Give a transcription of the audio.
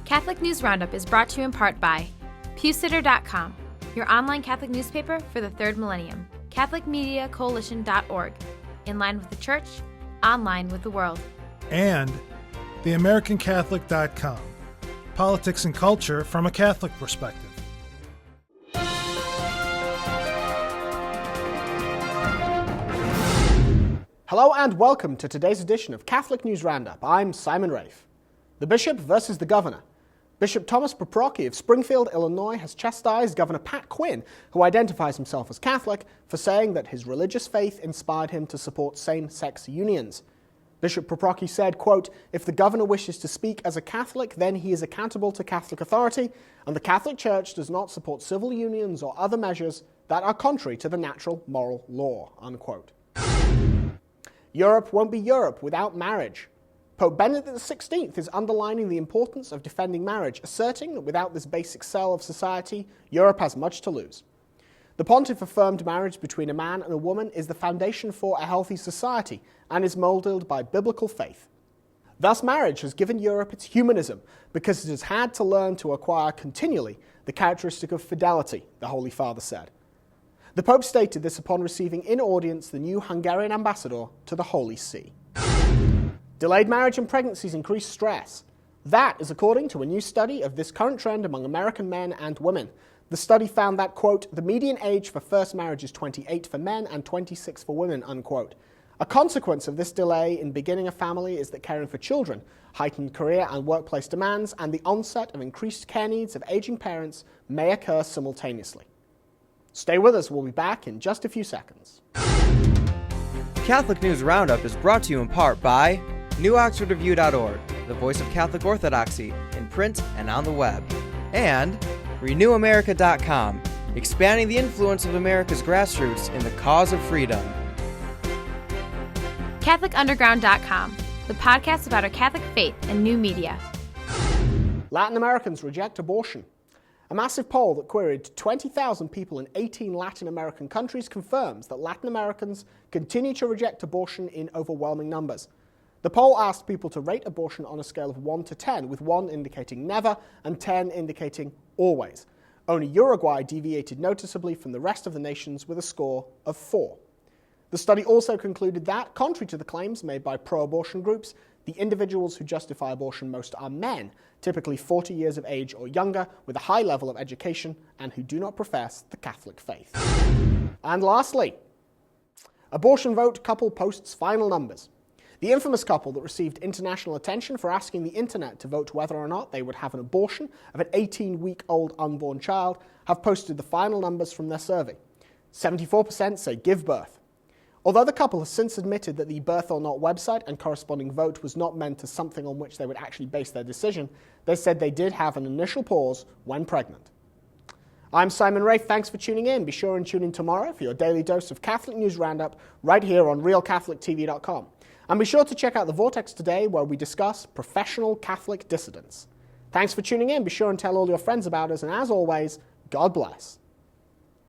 Catholic News Roundup is brought to you in part by PewSitter.com, your online Catholic newspaper for the third millennium, CatholicMediaCoalition.org, in line with the Church, online with the world. And TheAmericanCatholic.com, politics and culture from a Catholic perspective. Hello and welcome to today's edition of Catholic News Roundup. I'm Simon Rafe. The Bishop versus the Governor. Bishop Thomas Poprocki of Springfield, Illinois, has chastised Governor Pat Quinn, who identifies himself as Catholic, for saying that his religious faith inspired him to support same-sex unions. Bishop Poprocki said, quote, "If the governor wishes to speak as a Catholic, then he is accountable to Catholic authority, and the Catholic Church does not support civil unions or other measures that are contrary to the natural moral law," unquote. Europe won't be Europe without marriage. Pope Benedict XVI is underlining the importance of defending marriage, asserting that without this basic cell of society, Europe has much to lose. The pontiff affirmed marriage between a man and a woman is the foundation for a healthy society and is molded by biblical faith. Thus, marriage has given Europe its humanism because it has had to learn to acquire continually the characteristic of fidelity, the Holy Father said. The Pope stated this upon receiving in audience the new Hungarian ambassador to the Holy See. Delayed marriage and pregnancies increase stress. That is according to a new study of this current trend among American men and women. The study found that, quote, "the median age for first marriage is 28 for men and 26 for women," unquote. A consequence of this delay in beginning a family is that caring for children, heightened career and workplace demands, and the onset of increased care needs of aging parents may occur simultaneously. Stay with us, we'll be back in just a few seconds. Catholic News Roundup is brought to you in part by NewOxfordReview.org, the voice of Catholic Orthodoxy, in print and on the web, and RenewAmerica.com, expanding the influence of America's grassroots in the cause of freedom. CatholicUnderground.com, the podcast about our Catholic faith and new media. Latin Americans reject abortion. A massive poll that queried 20,000 people in 18 Latin American countries confirms that Latin Americans continue to reject abortion in overwhelming numbers. The poll asked people to rate abortion on a scale of 1 to 10, with 1 indicating never and 10 indicating always. Only Uruguay deviated noticeably from the rest of the nations with a score of 4. The study also concluded that, contrary to the claims made by pro-abortion groups, the individuals who justify abortion most are men, typically 40 years of age or younger, with a high level of education and who do not profess the Catholic faith. And lastly, abortion vote couple posts final numbers. The infamous couple that received international attention for asking the internet to vote whether or not they would have an abortion of an 18-week-old unborn child have posted the final numbers from their survey. 74% say give birth. Although the couple has since admitted that the Birth or Not website and corresponding vote was not meant as something on which they would actually base their decision, they said they did have an initial pause when pregnant. I'm Simon Rafe. Thanks for tuning in. Be sure and tune in tomorrow for your daily dose of Catholic News Roundup right here on RealCatholicTV.com. And be sure to check out The Vortex today, where we discuss professional Catholic dissidents. Thanks for tuning in. Be sure and tell all your friends about us. And as always, God bless.